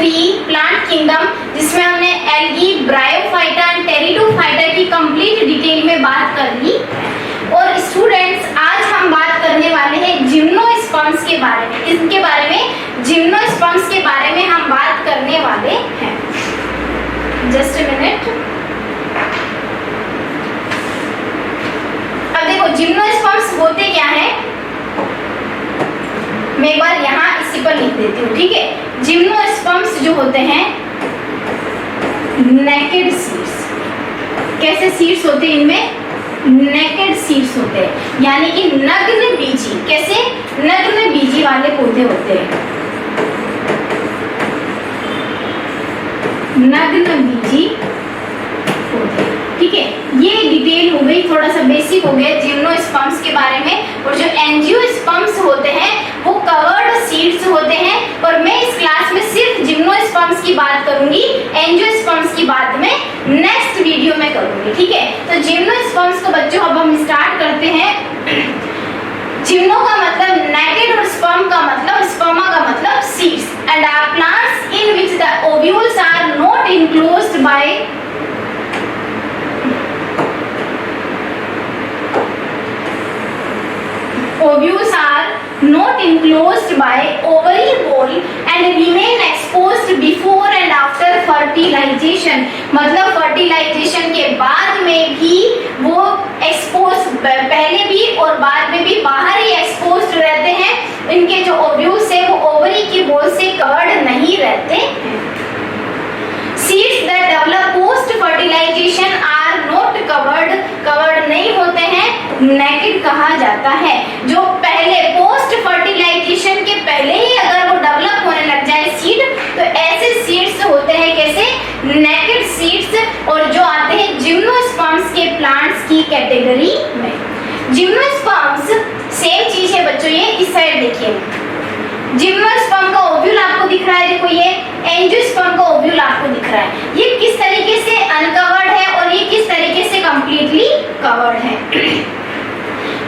3 plant kingdom, जिसमें हमने algae, bryophyta and pteridophyta की कंप्लीट डिटेल में बात कर ली। और स्टूडेंट्स, आज हम बात करने वाले हैं जिम्नोस्पर्म्स के बारे में। इसके बारे में, जिम्नोस्पर्म्स के बारे में हम बात करने वाले हैं। Just a minute. अब देखो जिम्नोस्पर्म्स होते क्या है, मैं एक बार यहाँ इसी पर लिख देती हूँ, ठीक है। जिम्नोस्पर्म्स जो होते हैं नेकेड सीड्स। कैसे सीड्स होते हैं इनमें? नेकेड सीड्स होते हैं, यानी कि नग्न बीजी। कैसे? नग्न बीजी वाले पौधे होते हैं, नग्न बीजी पौधे, ठीक है। ये डिटेल हो गई, थोड़ा सा बेसिक हो गया जिम्नोस्पर्म्स के बारे में। और जो एंजियोस्पर्म्स होते हैं वो कवर्ड सीड्स होते हैं, और मैं इस क्लास में सिर्फ जिम्नोस्पर्म्स की बात करूंगी, एंजियोस्पर्म्स की बात में नेक्स्ट वीडियो में करूंगी, ठीक है। तो जिम्नोस्पर्म्स को बच्चों अब हम स्टार्ट करते हैं। जिम्नो का मतलब नेकेड और स्पर्म का मतलब, स्पर्मा का मतलब seeds, and are plants in which the ovules are not enclosed by ovules are not enclosed by ovary wall and remain exposed before and after fertilization। मतलब fertilization के बाद में भी वो एक्सपोज, पहले भी और बाद में भी बाहर ही एक्सपोज्ड रहते हैं। इनके जो ओव्यूल्स है वो ओवरी की वॉल से कवर्ड नहीं रहते। Seeds that develop post fertilization are not covered, covered नहीं होते हैं, नेकेड कहा जाता है। जो पहले पोस्ट फर्टिलाइजेशन के पहले ही अगर वो डेवलप होने लग जाए सीड, तो ऐसे सीड्स होते हैं कैसे? Naked seeds. और जो आते हैं जिम्नोस्पर्म्स के प्लांट्स की कैटेगरी में। जिम्नोस्पर्म्स सेम चीज है बच्चों, ये इस साइड देखिए, जिम्नोस्पर्म का ओव्यूल आपको दिख रहा है, देखो ये एंजियोस्पर्म का ओव्यूल आपको दिख रहा है। ये किस तरीके से अनकवर्ड है और ये किस तरीके से कंप्लीटली कवर्ड है।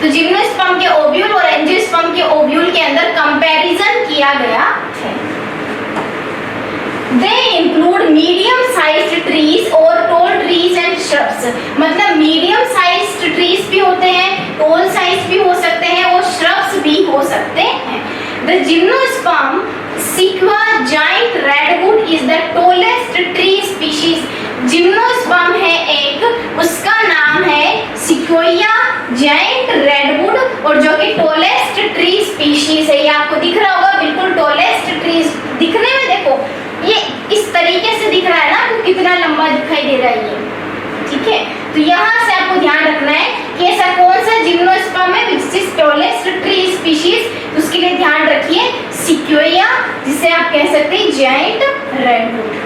तो जिम्नोस्पर्म के ओव्यूल और एंजियोस्पर्म के ओव्यूल के अंदर कंपैरिजन किया गया है। They include medium sized trees और tall trees and shrubs। मतलब मीडियम साइज्ड ट्रीज भी होते हैं, टॉल साइज भी हो सकते हैं और श्रब्स भी हो सकते हैं। The gymnosperm Sequoia giant redwood is the tallest tree species। Gymnosperm है एक, उसका नाम है सिक्वोया जायंट रेडवुड, और जो कि टॉलेस्ट ट्री स्पीशीज है। ये आपको दिख रहा होगा, बिल्कुल टॉलेस्ट ट्रीज। दिखने में देखो ये इस तरीके से दिख रहा है ना, तो कितना लंबा दिखाई दे रहा है ये, ठीक है। तो यहाँ से आपको ध्यान रखना है कि ऐसा कौन सा जिम्नोस्पर्म है which is tallest tree species. उसके लिए ध्यान रखिए सिक्वोया, जिसे आप कह सकते हैं giant redwood.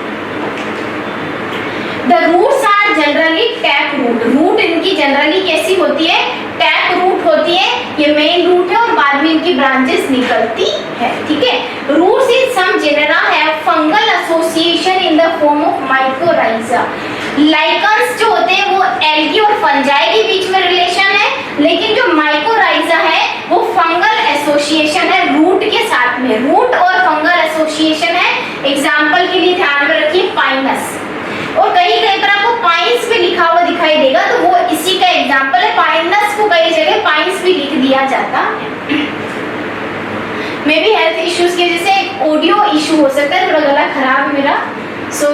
The roots are generally tap root। Root इनकी जनरली कैसी होती है? टैप रूट होती है। ये मेन रूट है और बाद में इनकी ब्रांचेस निकलती है, ठीक है। Roots in some genera have fungal association in the form of mycorrhiza। Lichens जो होते हैं वो एल्गी और फंजाई के बीच में रिलेशन है, लेकिन जो माइकोराइजा है वो फंगल एसोसिएशन है रूट के साथ में। रूट और फंगल एसोसिएशन है। एग्जाम्पल के लिए ध्यान में रखिए पाइनस, और कहीं कहीं पर आपको पाइन्स भी लिखा हुआ दिखाई देगा, तो वो इसी का एग्जाम्पल है। पाइनस को कई जगह पाइन्स भी लिख दिया जाता है। मे बी हेल्थ इश्यूज की वजह से ऑडियो इशू हो सकता है, थोड़ा गला खराब है मेरा, so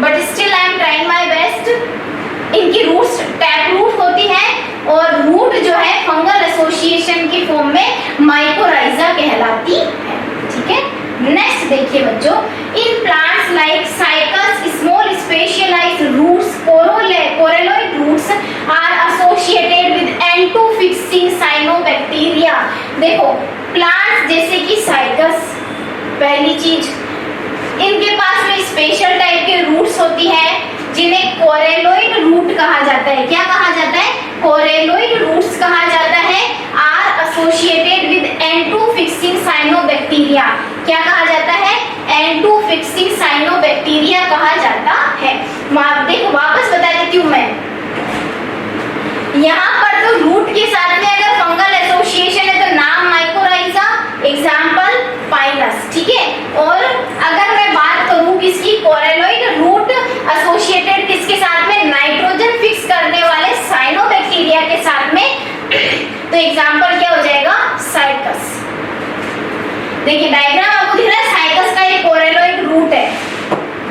but still I am trying my best. इनकी रूट्स टैप रूट होती है और रूट जो है फंगल एसोसिएशन की फॉर्म में माइकोराइजा कहलाती है, ठीक है। नेक्स्ट देखिए बच्चों, in plants like cycas small specialised roots coralloid roots are associated with N two fixing cyanobacteria. देखो प्लांट्स जैसे कि साइकस, पहली चीज इनके पास में स्पेशल टाइप के रूट्स होती है जिन्हें कोरेलॉइड रूट कहा जाता है। क्या कहा जाता है? कोरेलॉइड रूट्स कहा जाता है। Are associated with N two fixing cyanobacteria. क्या कहा जाता है? एंटो फिक्सिंग साइनोबैक्टीरिया कहा जाता है। देखो वापस बता देती हूँ मैं, यहाँ पर तो रूट के साथ में अगर फंगल एसोसिएशन है तो नाम माइकोराइजा, एग्जाम्पल पाइनस, ठीक है। और अगर मैं बात करूँ डायग्राम आपको दिख रहा है, साइकस का एक कोरेलॉइड रूट है,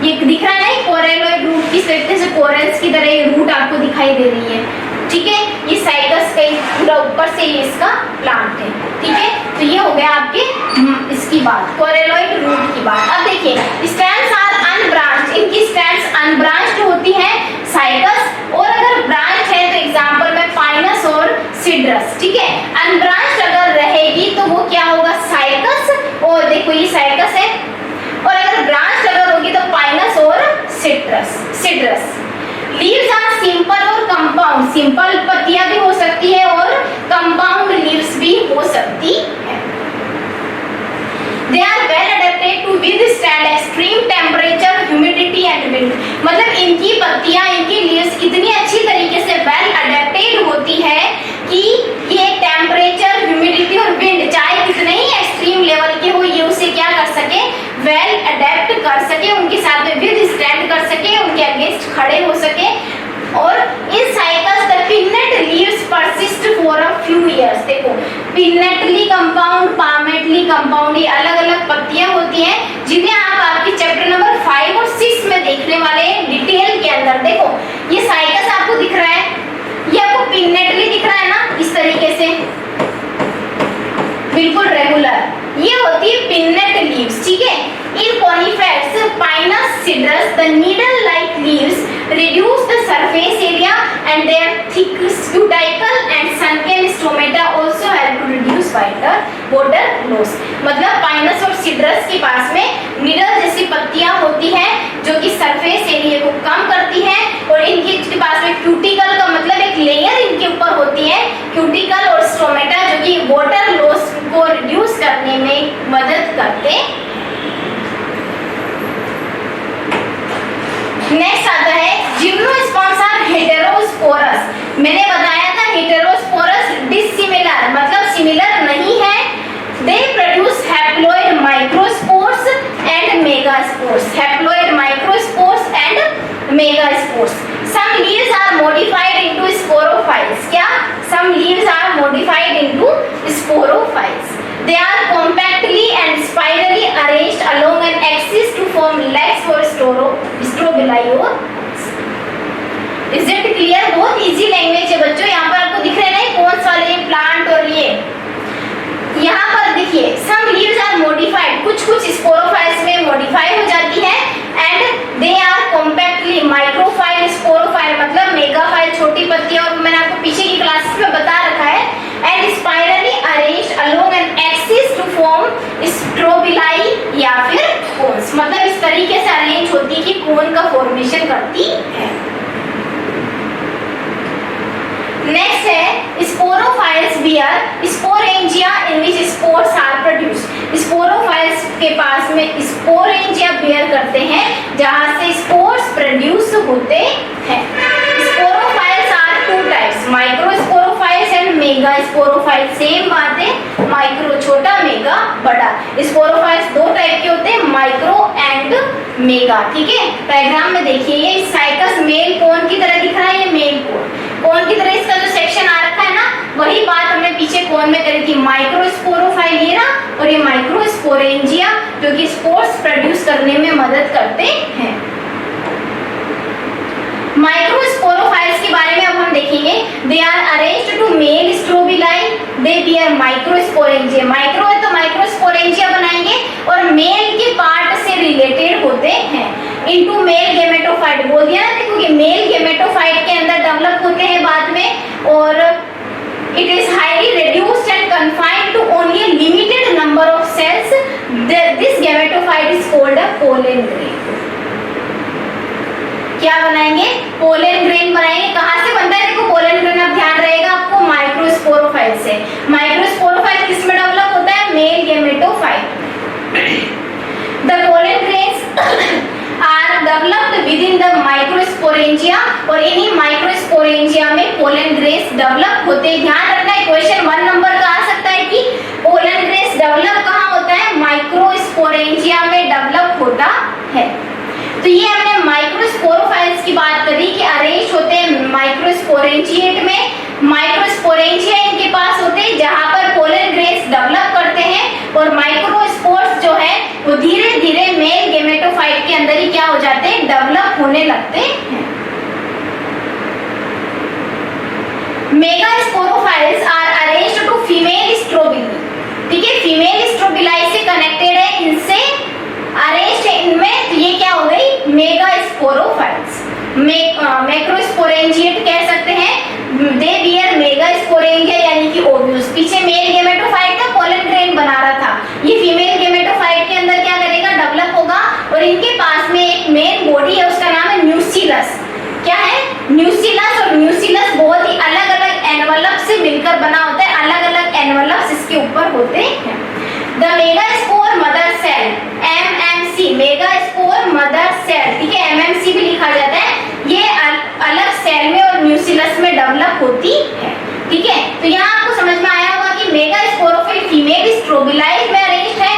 ये दिख रहा है ना, कोरेलॉइड रूट की तरह से कोरल्स की तरह ये रूट आपको दिखाई दे रही है, ठीक है। ये साइकस का पूरा ऊपर से ये इसका प्लांट है, ठीक है। तो ये हो गया आपके इसकी बात, कोरेलॉइड रूट की बात। अब देखिए स्टेम्स आर अनब्रांच्ड, इनकी स्टेम्स अनब्रांच्ड होती है साइकस, और अगर ब्रांच है तो एग्जांपल में पाइनस और सिड्रस, ठीक है। अनब्रांच्ड अगर रहेगी तो वो क्या होगा, साइकस, और देखो ये साइकस है, और अगर ब्रांच अगर होगी तो पाइनस और सिट्रस। लीव्स आर सिंपल और कंपाउंड, सिंपल पत्तियां भी हो सकती है और कंपाउंड लीव्स भी हो सकती है। They are well adapted to withstand extreme temperature, humidity and wind। मतलब इनकी पत्तियां, इनकी लीव्स इतनी अच्छी तरीके से वेल अडेप्टेड होती है कि ये टेम्परेचर, ह्यूमिडिटी और विंड चाहे कितने ही एक्सट्रीम लेवल के हो, ये उसे क्या कर सके, वेल अडेप्ट कर सके, उनके साथ में विथस्टैंड कर सके, उनके अगेंस्ट खड़े हो सके। और in cycas the pinnate leaves persist for a few years. देखो पिन्नेटली कंपाउंड, पामेटली कंपाउंड, ये अलग अलग पत्तियां होती हैं जिन्हें आप आपके चैप्टर नंबर 5 और 6 में देखने वाले हैं डिटेल के अंदर। देखो ये साइकस आपको दिख रहा है, ये आपको पिन्नेटली दिख रहा है ना, इस तरीके से बिल्कुल रेगुलर, ये होती है पिन्नेट लीव्स, ठीक है। In conifers pinus cedrus the needle like leaves reduce the surface area and their thick cuticle and sunken stomata also help to reduce water loss। मतलब पाइनस और सिड्रस के पास में नीडल जैसी पत्तियां होती हैं जो कि सरफेस एरिया को कम करती हैं, और इनके पास में क्यूटिकल का मतलब एक लेयर इनके ऊपर होती है, क्यूटिकल और स्टोमेटा, जो कि वाटर लॉस को रिड्यूस करने में मदद करते हैं। नेक्स्ट आता है जिम्नोस्पर्म्स आर हेटेरोस्पोरस। मैंने बताया था हेटेरोस्पोरस डिसिमिलर मतलब सिमिलर नहीं है। They produce haploid microspores and megaspores, haploid microspores and megaspores. Some leaves are modified into sporophytes. क्या? Some leaves are modified into sporophytes. They are compactly and spirally arranged along an axis to form legs for strobili। Is it clear? बहुत easy language है बच्चों। यहाँ पर आपको दिख रहे हैं कौन सा वाले प्लांट, और ये यहाँ पर देखिए some leaves are modified, कुछ स्पोरोफाइट्स में मॉडिफाई हो जाती है, and they are compactly microphyte sporophyte मतलब मेगाफाइट छोटी पत्तियां, और मैंने आपको पीछे की क्लासेस में बता रखा है, and spirally arranged along an axis to form strobili या फिर cones। मतलब इस तरीके से अरेंज होती है कि कोन का फॉर्मेशन करती है। नेक्स्ट है sporophytes bear sporangia in which spores are produced. Sporophytes के पास में स्पोरेंजिया बियर करते हैं जहां से स्पोर्स प्रोड्यूस होते हैं। Sporophytes are two types, microsporophytes and megasporophytes. Same बात है, माइक्रो छोटा, मेगा बड़ा। स्पोरोफाइट्स दो टाइप के होते हैं, माइक्रो एंड मेगा, ठीक है। डायग्राम में देखिए ये साइकस मेल कोन की तरह दिख रहा है, ये मेल कोन की तरह इसका जो सेक्शन आ रखा है ना, वही बात हमने पीछे कोन में करी थी। माइक्रोस्पोरोफाइल ये ना, और ये माइक्रोस्पोरेंजिया जो कि स्पोर्स प्रोड्यूस करने में मदद करते हैं। माइक्रोस्पोरोफाइल्स के बारे में अब हम देखेंगे। They are arranged to male strobili, they bear microsporangia. Micro है तो माइक्रोस्पोरेंजिया बनाएंगे, और मेल के पार्ट से रिलेटेड होते हैं। इनटू मेल गेमेटोफाइट बोल दिया ना, देखो ये मेल गेमेटोफाइट के अंदर डेवलप होते हैं बाद में, और it is highly reduced and confined to only a limited number of cells. This gametophyte is called a pollen grain। क्या बनाएंगे? पोलन ग्रेन बनाएंगे। कहाँ से बनता है? देखो पोलन ग्रेन अब ध्यान रहेगा आपको, माइक्रोस्पोरोफाइट से। माइक्रोस्पोरोफाइट किस में डेवलप होता है? Mail gametophyte. The pollen grains are developed within the microsporangia, और इन्हीं माइक्रोस्पोरेंजिया में पोलन ग्रेन्स डेवलप होते हैं। ध्यान रखना है, क्वेश्चन 1 नंबर का आ सकता है कि पोलन ग्रेन्स डेवलप कहाँ होता है? माइक्रोस्पोरेंजिया में डेवलप होता है। तो ये हमने माइक्रोस्पोरोफाइट्स की बात करी कि अरेंज होते हैं माइक्रोस्पोरेंजिएट में। माइक्रोस्पोरेंजिया इनके पास होते हैं जहां पर पोलन ग्रेन्स डेवलप करते हैं, और माइक्रोस्पोर्स जो होने लगते हैं। मेगास्पोरोफाइल्स आर अरेंज्ड टू फीमेल स्ट्रोबिली, ठीक है, फीमेल स्ट्रोबिलाई से कनेक्टेड है, इनसे अरेंज्ड है इनमें, तो ये क्या हो गई मेगास्पोरोफाइल्स। मैक्रोस्पोरेंजिएट कह सकते हैं, दे बियर मेगास्पोरेंजिया यानी कि ओव्यूल्स। पीछे मेल गेमेटोफाइट का पोलन ग्रेन बना रहा था, ये फीमेल गेमेटोफाइट के अंदर क्या करेगा, डेवलप होगा, और इनके पास में एक मेन बॉडी है, उसका नाम है न्यूसिलस। क्या है, न्यूसिलस। और न्यूसिलस बहुत ही अलग अलग एनवलप से मिलकर बना होता है, अलग अलग एनवलप्स इसके ऊपर होते हैं। The megaspore mother cell, MMC, megaspore mother cell, ठीक है, एमएमसी भी लिखा जाता है, ये अलग सेल में और न्यूसिलस में डेवलप होती है, ठीक है। तो यहाँ आपको समझ में आया होगा कि मेगास्पोरोफिल फीमेल स्ट्रोबिलाई में अरेंज्ड है,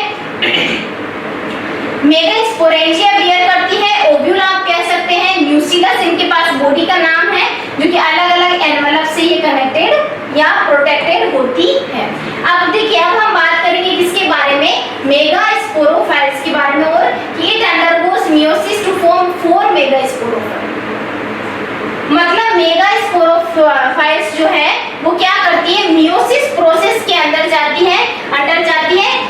मेगास्पोरेंजिया बियर करती है, ओव्यूल आप कह सकते हैं, न्यूसिलस इनके पास बॉडी का नाम है, जो कि अलग अलग एनवलप से ये कनेक्टेड या प्रोटेक्टेड होती है। अब देखिए, अब हम बात करेंगे किसके बारे में, मेगास्पोरोफाइल्स के बारे में, और it undergoes meiosis to form 4 megasporophyll. मतलब मेगास्पोरोफाइल्स जो है वो क्या करती है, मियोसिस प्रोसेस के अंदर जाती है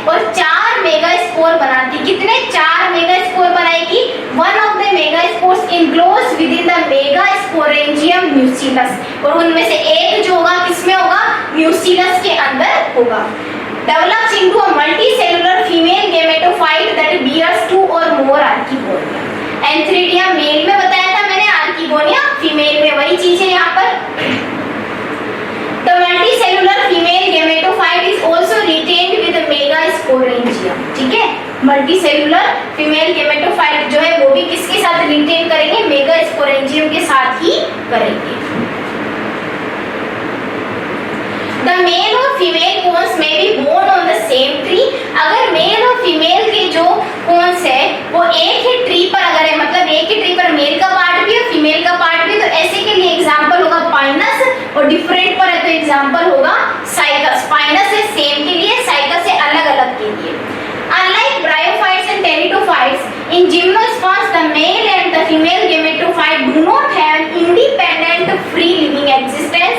और 4 मेगास्पोर बनाती है। कितने, 4 मेगास्पोर बनाएगी। One of the megaspores enclose with in the megasporangium न्यूसिलस, और उनमें से एक जो होगा किसमें होगा, न्यूसिलस के अंदर होगा। Develops into a multicellular female gametophyte that bears 2 or more archegonia. एंथ्रिडिया mail में बताया था मैंने, आर्किगोनिया फीमेल में, वही चीज है यहाँ पर। The multicellular female gametophyte is also retained with the megasporangium, ठीक है। मल्टीसेलुलर फीमेल गेमेटोफाइट जो है वो भी किसके साथ रिटेन करेंगे, मेगास्पोरेंजियम के साथ ही करेंगे। The male और female cones may be borne on the same tree. अगर मेल और फीमेल के जो कोन्स है वो एक ही ट्री पर अगर है, मतलब एक ही ट्री पर मेल का पार्ट भी और फीमेल का पार्ट भी, तो ऐसे के लिए एग्जांपल होगा पाइनस, और डिफरेंट पर है तो एग्जांपल होगा साइकस। पाइनस से सेम के लिए, साइकस से अलग अलग के लिए। Unlike bryophytes and pteridophytes, in gymnosperms the male and the female gametophyte do not have independent free living existence.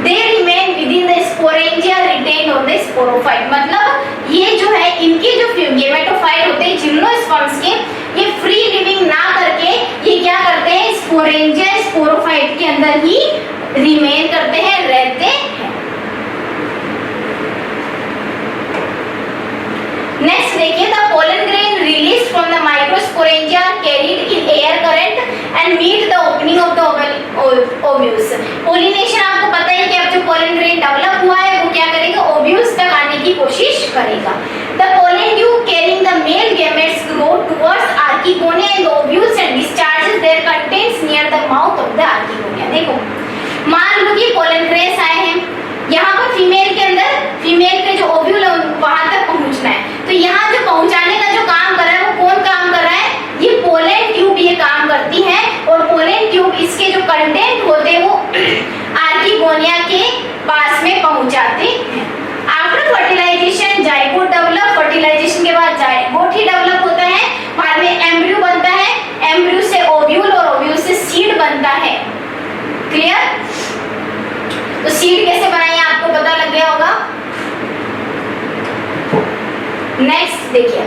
They remain within the sporangia retained on the sporophyte। मतलब ये जो है इनके जो गेमेटोफाइट होते हैं जिम्नोस्पर्म्स के, ये फ्री लिविंग ना करके ये क्या करते हैं, स्पोरेंजिया स्पोरोफाइट के अंदर ही रिमेन करते हैं, रहते हैं। नेक्स्ट देखिए, the pollen grain release from the microsporangia carried in air current and meet the opening of the ovules. Pollination आपको पता है कि अब जो पोलन ग्रेन डेवलप हुआ है वो क्या करेगा, ओव्यूल्स तक आने की कोशिश करेगा। The pollen tube carrying the male gametes grow towards archegonia and ovules and discharges their contents near the mouth of the archegonia. देखो, मान लो कि पोलन ग्रेन्स आए हैं, यहाँ पर फीमेल के अंदर, फीमेल के जो ओव्यूल है वहां तक पहुंचना है, तो यहाँ जो पहुंचाने का जो काम कर रहा है वो कौन काम कर रहा है, ये पोलन ट्यूब ये काम करती है, और पोलन ट्यूब इसके जो कंटेंट होते हैं वो आर्किगोनिया के पास में पहुंचाते हैं। After fertilization zygote develop, fertilization के बाद जाइगोट ही डेवलप होता है, बाद में एम्ब्रियो बनता है, एम्ब्रियो से ओव्यूल और ओव्यूल से सीड बनता है। क्लियर? तो सीड कैसे बनाई आपको पता लग गया होगा। नेक्स्ट देखिए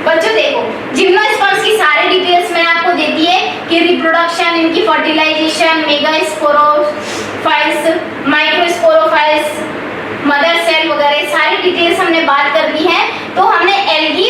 बच्चों, देखो जिम्नोस्पर्म्स की सारी डिटेल्स मैंने आपको दे दी है कि रिप्रोडक्शन, इनकी फर्टिलाइजेशन, मेगास्पोरोफाइल्स, माइक्रोस्पोरोफाइल्स, मदर सेल वगैरह सारी डिटेल्स हमने बात कर ली है। तो हमने एल्गी